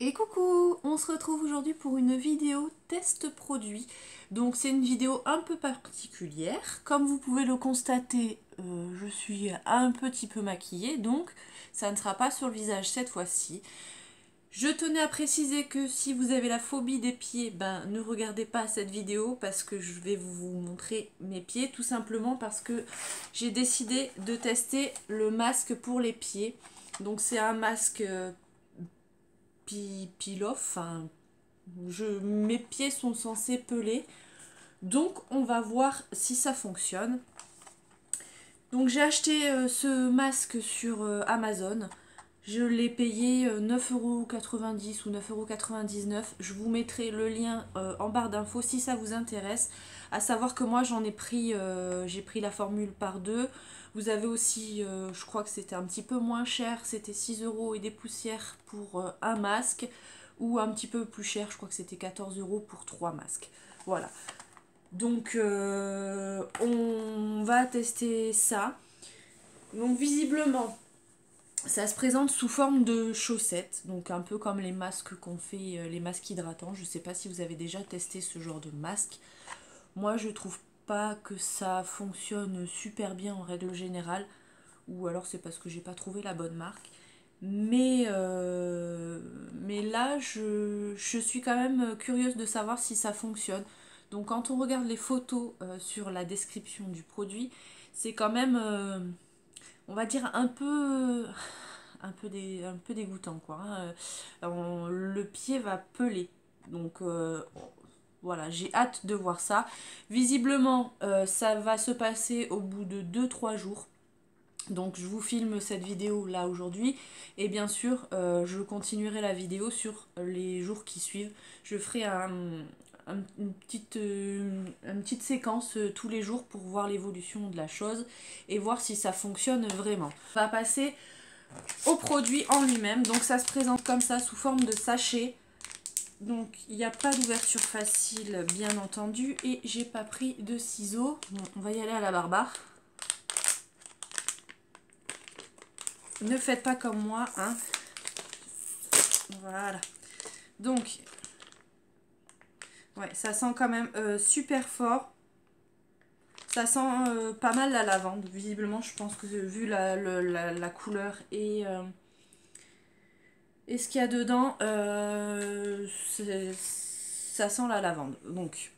Et coucou, on se retrouve aujourd'hui pour une vidéo test produit. Donc c'est une vidéo un peu particulière. Comme vous pouvez le constater, je suis un petit peu maquillée, donc ça ne sera pas sur le visage cette fois-ci. Je tenais à préciser que si vous avez la phobie des pieds, ben ne regardez pas cette vidéo parce que je vais vous montrer mes pieds, tout simplement parce que j'ai décidé de tester le masque pour les pieds. Donc c'est un masque peel-off, enfin, mes pieds sont censés peler, donc on va voir si ça fonctionne. Donc j'ai acheté ce masque sur Amazon. Je l'ai payé 9,90 € ou 9,99 €. Je vous mettrai le lien en barre d'infos si ça vous intéresse. À savoir que moi j'en ai pris, j'ai pris la formule par deux. Vous avez aussi, je crois que c'était un petit peu moins cher, c'était 6 € et des poussières pour un masque. Ou un petit peu plus cher, je crois que c'était 14 € pour 3 masques. Voilà. Donc on va tester ça. Donc visiblement, ça se présente sous forme de chaussettes, donc un peu comme les masques qu'on fait, les masques hydratants. Je sais pas si vous avez déjà testé ce genre de masque. Moi, je trouve pas que ça fonctionne super bien en règle générale, ou alors c'est parce que j'ai pas trouvé la bonne marque. Mais là, je suis quand même curieuse de savoir si ça fonctionne. Donc quand on regarde les photos sur la description du produit, c'est quand même, on va dire, un peu dégoûtant, quoi, hein. Le pied va peler. Donc voilà, j'ai hâte de voir ça. Visiblement, ça va se passer au bout de 2 3 jours. Donc je vous filme cette vidéo là aujourd'hui et bien sûr je continuerai la vidéo sur les jours qui suivent. Je ferai une petite séquence tous les jours pour voir l'évolution de la chose et voir si ça fonctionne vraiment. On va passer au produit en lui-même. Donc ça se présente comme ça sous forme de sachet. Donc il n'y a pas d'ouverture facile bien entendu et j'ai pas pris de ciseaux. Bon, on va y aller à la barbare. Ne faites pas comme moi, hein. Voilà. Donc, ouais, ça sent quand même super fort. Ça sent pas mal la lavande. Visiblement, je pense que vu la couleur et ce qu'il y a dedans, ça sent la lavande. Donc,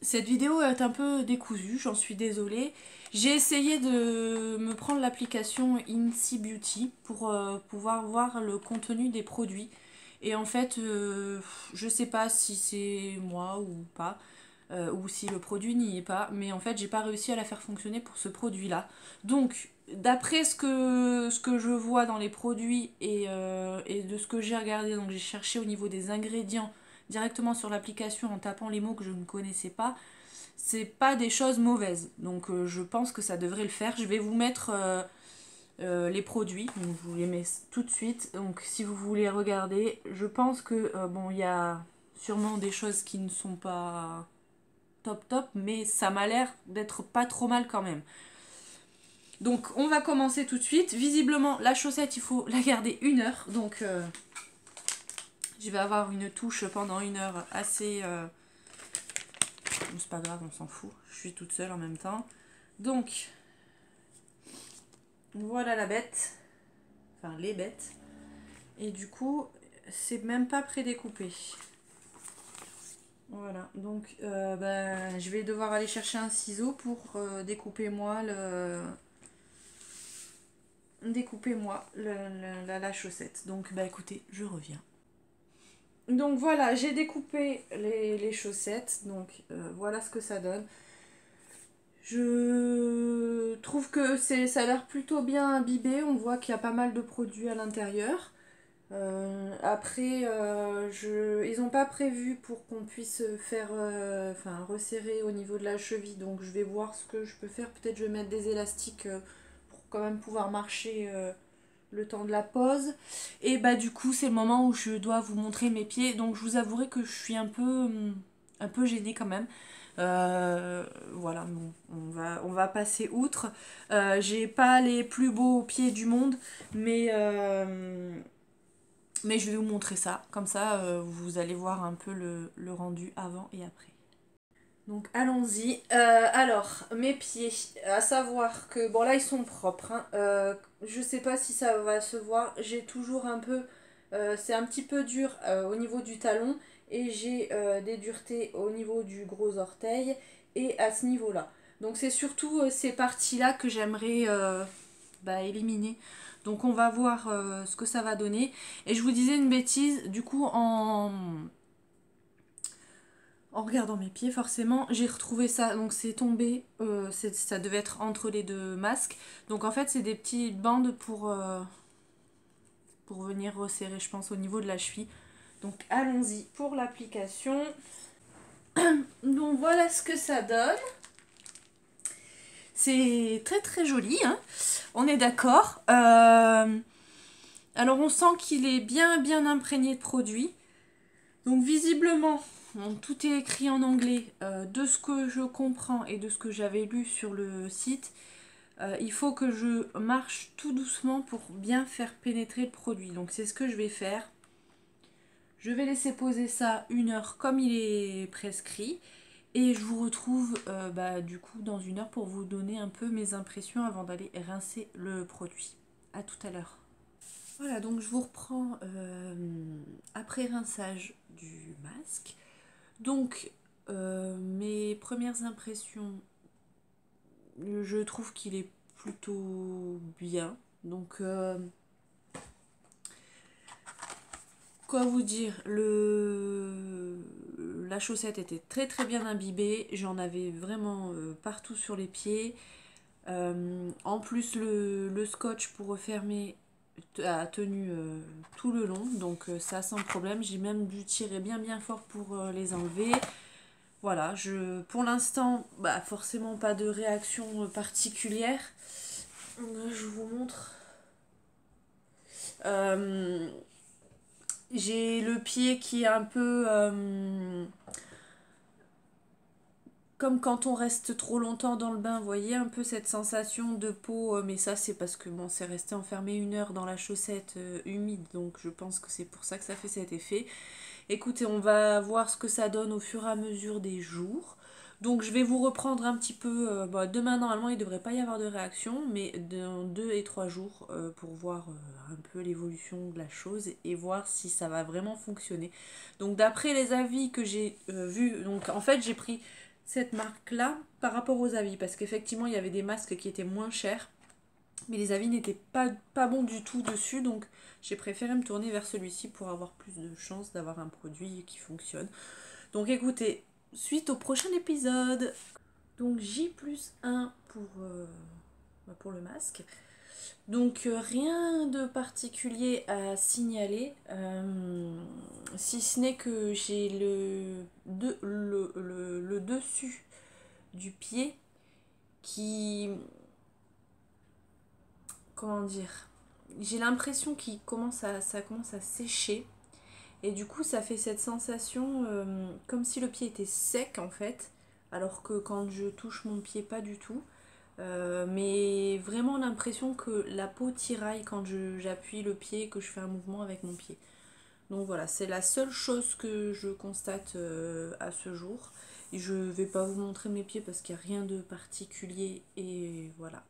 cette vidéo est un peu décousue, j'en suis désolée. J'ai essayé de me prendre l'application Incy Beauty pour pouvoir voir le contenu des produits. Et en fait, je sais pas si c'est moi ou pas, ou si le produit n'y est pas, mais en fait, j'ai pas réussi à la faire fonctionner pour ce produit-là. Donc, d'après ce que je vois dans les produits et de ce que j'ai regardé, donc j'ai cherché au niveau des ingrédients directement sur l'application en tapant les mots que je ne connaissais pas, c'est pas des choses mauvaises. Donc je pense que ça devrait le faire. Je vais vous mettre les produits, donc je vous les mets tout de suite. Donc si vous voulez regarder, je pense que bon, il y a sûrement des choses qui ne sont pas top top, mais ça m'a l'air d'être pas trop mal quand même. Donc on va commencer tout de suite. Visiblement la chaussette il faut la garder 1 heure, donc je vais avoir une touche pendant 1 heure assez... c'est pas grave, on s'en fout, je suis toute seule en même temps. Donc voilà la bête, enfin les bêtes. Et du coup c'est même pas prédécoupé. Voilà, donc je vais devoir aller chercher un ciseau pour découper moi la chaussette. Donc bah écoutez, je reviens. Donc voilà, j'ai découpé les chaussettes, donc voilà ce que ça donne. Je trouve que ça a l'air plutôt bien imbibé, on voit qu'il y a pas mal de produits à l'intérieur. Après, ils n'ont pas prévu pour qu'on puisse faire, resserrer au niveau de la cheville, donc je vais voir ce que je peux faire. Peut-être je vais mettre des élastiques pour quand même pouvoir marcher le temps de la pause. Et bah du coup c'est le moment où je dois vous montrer mes pieds, donc je vous avouerai que je suis un peu gênée quand même. Voilà, bon, on va passer outre. J'ai pas les plus beaux pieds du monde, mais Mais je vais vous montrer ça, comme ça vous allez voir un peu le rendu avant et après. Donc allons-y. Alors, mes pieds, à savoir que, bon là ils sont propres, hein. Je sais pas si ça va se voir, j'ai toujours un peu, c'est un petit peu dur au niveau du talon et j'ai des duretés au niveau du gros orteil et à ce niveau-là. Donc c'est surtout ces parties-là que j'aimerais éliminer. Donc on va voir ce que ça va donner. Et je vous disais une bêtise, du coup en regardant mes pieds, forcément, j'ai retrouvé ça. Donc c'est tombé, ça devait être entre les deux masques. Donc en fait, c'est des petites bandes pour venir resserrer, je pense, au niveau de la cheville. Donc allons-y pour l'application. Donc voilà ce que ça donne. C'est très très joli, hein. On est d'accord. Alors on sent qu'il est bien bien imprégné de produit. Donc visiblement, tout est écrit en anglais. De ce que je comprends et de ce que j'avais lu sur le site, il faut que je marche tout doucement pour bien faire pénétrer le produit. Donc c'est ce que je vais faire. Je vais laisser poser ça 1 heure comme il est prescrit. Et je vous retrouve du coup dans 1 heure pour vous donner un peu mes impressions avant d'aller rincer le produit. A tout à l'heure. Voilà, donc je vous reprends après rinçage du masque. Donc, mes premières impressions, je trouve qu'il est plutôt bien. Donc, quoi vous dire, la chaussette était très très bien imbibée. J'en avais vraiment partout sur les pieds. En plus, le scotch pour refermer a tenu tout le long, donc ça sans problème. J'ai même dû tirer bien bien fort pour les enlever. Voilà, pour l'instant, forcément pas de réaction particulière. Je vous montre. Euh, j'ai le pied qui est un peu comme quand on reste trop longtemps dans le bain, vous voyez un peu cette sensation de peau, mais ça c'est parce que bon, c'est resté enfermé 1 heure dans la chaussette humide, donc je pense que c'est pour ça que ça fait cet effet. Écoutez, on va voir ce que ça donne au fur et à mesure des jours. Donc je vais vous reprendre un petit peu, demain normalement il ne devrait pas y avoir de réaction, mais dans 2 et 3 jours pour voir un peu l'évolution de la chose et voir si ça va vraiment fonctionner. Donc d'après les avis que j'ai vus, donc en fait j'ai pris cette marque-là par rapport aux avis, parce qu'effectivement il y avait des masques qui étaient moins chers, mais les avis n'étaient pas bons du tout dessus, donc j'ai préféré me tourner vers celui-ci pour avoir plus de chances d'avoir un produit qui fonctionne. Donc écoutez, suite au prochain épisode. Donc J+1 pour le masque. Donc rien de particulier à signaler, si ce n'est que j'ai le dessus du pied qui... Comment dire, j'ai l'impression ça commence à sécher. Et du coup, ça fait cette sensation comme si le pied était sec en fait. Alors que quand je touche mon pied, pas du tout. Mais vraiment l'impression que la peau tiraille quand j'appuie le pied et que je fais un mouvement avec mon pied. Donc voilà, c'est la seule chose que je constate à ce jour. Et je vais pas vous montrer mes pieds parce qu'il n'y a rien de particulier. Et voilà.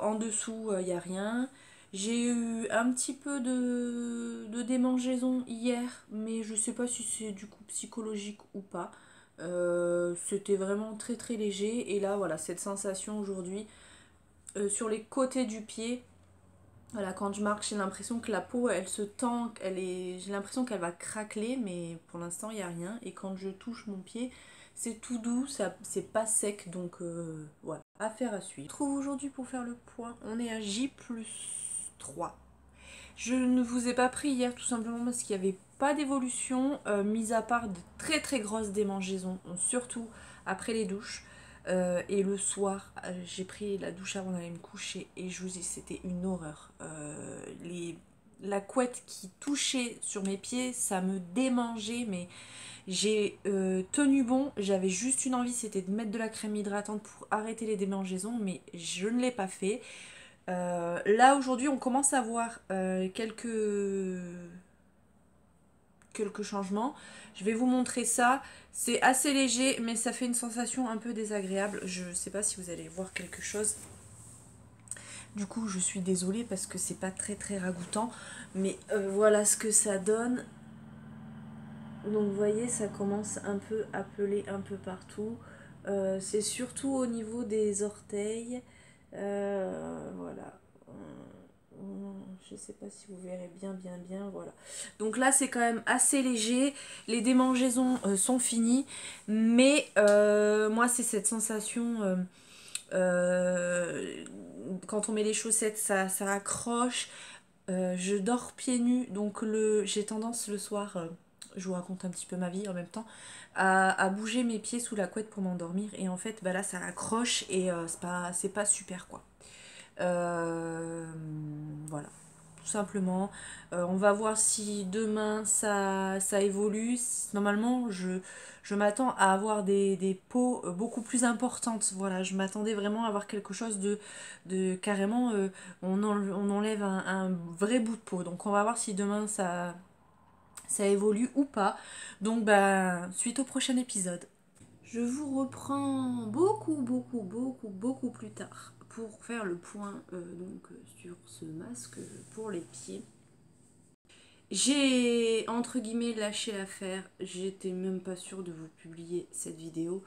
En dessous, il n'y a rien. J'ai eu un petit peu de démangeaison hier, mais je sais pas si c'est du coup psychologique ou pas. C'était vraiment très très léger. Et là, voilà, cette sensation aujourd'hui sur les côtés du pied. Voilà, quand je marche, j'ai l'impression que la peau, elle se tend, j'ai l'impression qu'elle va craqueler, mais pour l'instant, il n'y a rien. Et quand je touche mon pied, c'est tout doux, c'est pas sec, donc voilà, affaire à suivre. Je trouve aujourd'hui pour faire le point, on est à J+3. Je ne vous ai pas pris hier tout simplement parce qu'il n'y avait pas d'évolution, mis à part de très très grosses démangeaisons, surtout après les douches. Et le soir, j'ai pris la douche avant d'aller me coucher et je vous dis, c'était une horreur. La couette qui touchait sur mes pieds, ça me démangeait, mais j'ai tenu bon. J'avais juste une envie, c'était de mettre de la crème hydratante pour arrêter les démangeaisons, mais je ne l'ai pas fait. Là aujourd'hui on commence à voir quelques changements. Je vais vous montrer ça. C'est assez léger mais ça fait une sensation un peu désagréable. Je sais pas si vous allez voir quelque chose. Du coup je suis désolée parce que c'est pas très ragoûtant. Mais voilà ce que ça donne. Donc vous voyez ça commence un peu à peler un peu partout. C'est surtout au niveau des orteils. Voilà. Je sais pas si vous verrez bien, voilà. Donc là c'est quand même assez léger, les démangeaisons sont finies, mais moi c'est cette sensation, quand on met les chaussettes ça accroche, je dors pieds nus, donc j'ai tendance le soir, je vous raconte un petit peu ma vie en même temps, à bouger mes pieds sous la couette pour m'endormir, et en fait bah là ça accroche et c'est pas super quoi. Voilà, tout simplement. On va voir si demain ça évolue. Normalement, je m'attends à avoir des peaux beaucoup plus importantes. Voilà, je m'attendais vraiment à avoir quelque chose de carrément, on enlève un vrai bout de peau. Donc on va voir si demain ça évolue ou pas. Donc bah, suite au prochain épisode. Je vous reprends beaucoup plus tard pour faire le point sur ce masque pour les pieds. J'ai entre guillemets lâché l'affaire, j'étais même pas sûre de vous publier cette vidéo,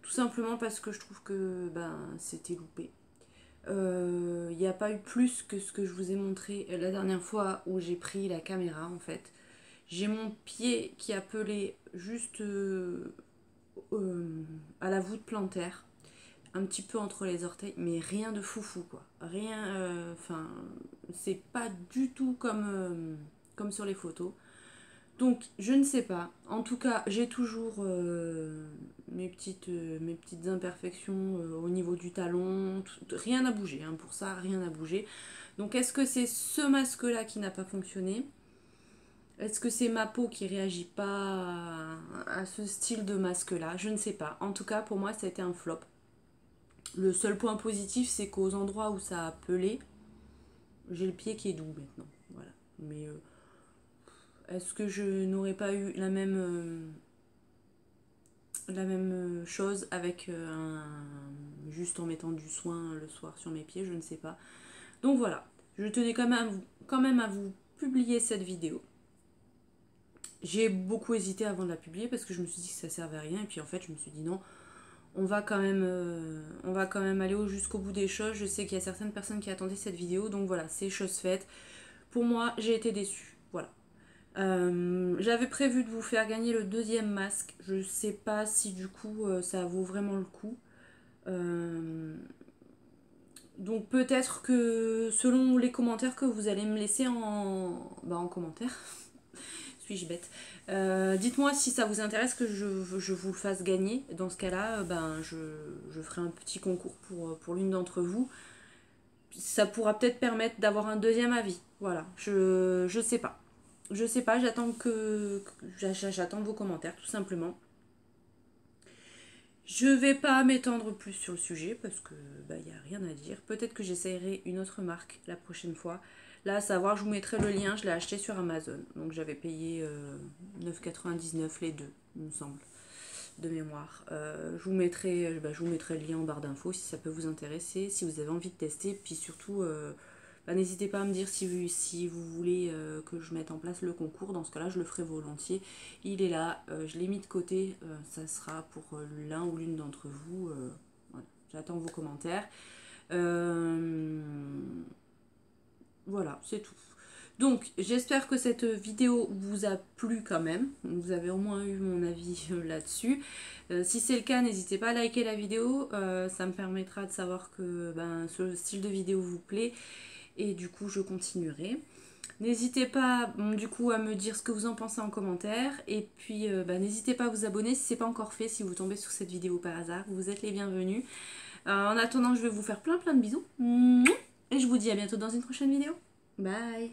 tout simplement parce que je trouve que c'était loupé. Il n'y a pas eu plus que ce que je vous ai montré la dernière fois où j'ai pris la caméra en fait. J'ai mon pied qui a pelé juste à la voûte plantaire, un petit peu entre les orteils, mais rien de foufou quoi. Rien, enfin, c'est pas du tout comme sur les photos. Donc je ne sais pas. En tout cas, j'ai toujours mes petites imperfections au niveau du talon. Rien n'a bougé. Hein, pour ça, rien n'a bougé. Donc est-ce que c'est ce masque-là qui n'a pas fonctionné? Est-ce que c'est ma peau qui réagit pas à ce style de masque-là? Je ne sais pas. En tout cas, pour moi, ça a été un flop. Le seul point positif, c'est qu'aux endroits où ça a pelé, j'ai le pied qui est doux maintenant. Voilà. Mais est-ce que je n'aurais pas eu la même chose avec juste en mettant du soin le soir sur mes pieds? Je ne sais pas. Donc voilà. Je tenais quand même à vous publier cette vidéo. J'ai beaucoup hésité avant de la publier parce que je me suis dit que ça servait à rien. Et puis en fait, je me suis dit non. On va quand même aller jusqu'au bout des choses. Je sais qu'il y a certaines personnes qui attendaient cette vidéo, donc voilà, c'est chose faite. Pour moi, j'ai été déçue. Voilà. J'avais prévu de vous faire gagner le deuxième masque. Je sais pas si du coup ça vaut vraiment le coup. Donc peut-être que selon les commentaires que vous allez me laisser en commentaire, suis-je bête, dites-moi si ça vous intéresse que je vous le fasse gagner. Dans ce cas-là, je ferai un petit concours pour l'une d'entre vous. Ça pourra peut-être permettre d'avoir un deuxième avis. Voilà, je sais pas. Je sais pas, j'attends vos commentaires tout simplement. Je vais pas m'étendre plus sur le sujet parce que y a rien à dire. Peut-être que j'essayerai une autre marque la prochaine fois. Là, à savoir, je vous mettrai le lien, je l'ai acheté sur Amazon. Donc j'avais payé 9,99 les deux, il me semble, de mémoire. Je vous mettrai le lien en barre d'infos si ça peut vous intéresser, si vous avez envie de tester. Puis surtout, n'hésitez pas à me dire si vous voulez que je mette en place le concours. Dans ce cas-là, je le ferai volontiers. Il est là, je l'ai mis de côté. Ça sera pour l'un ou l'une d'entre vous. Voilà. J'attends vos commentaires. Voilà, c'est tout. Donc, j'espère que cette vidéo vous a plu quand même. Vous avez au moins eu mon avis là-dessus. Si c'est le cas, n'hésitez pas à liker la vidéo. Ça me permettra de savoir que ce style de vidéo vous plaît. Et du coup, je continuerai. N'hésitez pas du coup à me dire ce que vous en pensez en commentaire. Et puis, n'hésitez pas à vous abonner si ce n'est pas encore fait. Si vous tombez sur cette vidéo par hasard, vous êtes les bienvenus. En attendant, je vais vous faire plein de bisous. Et je vous dis à bientôt dans une prochaine vidéo. Bye!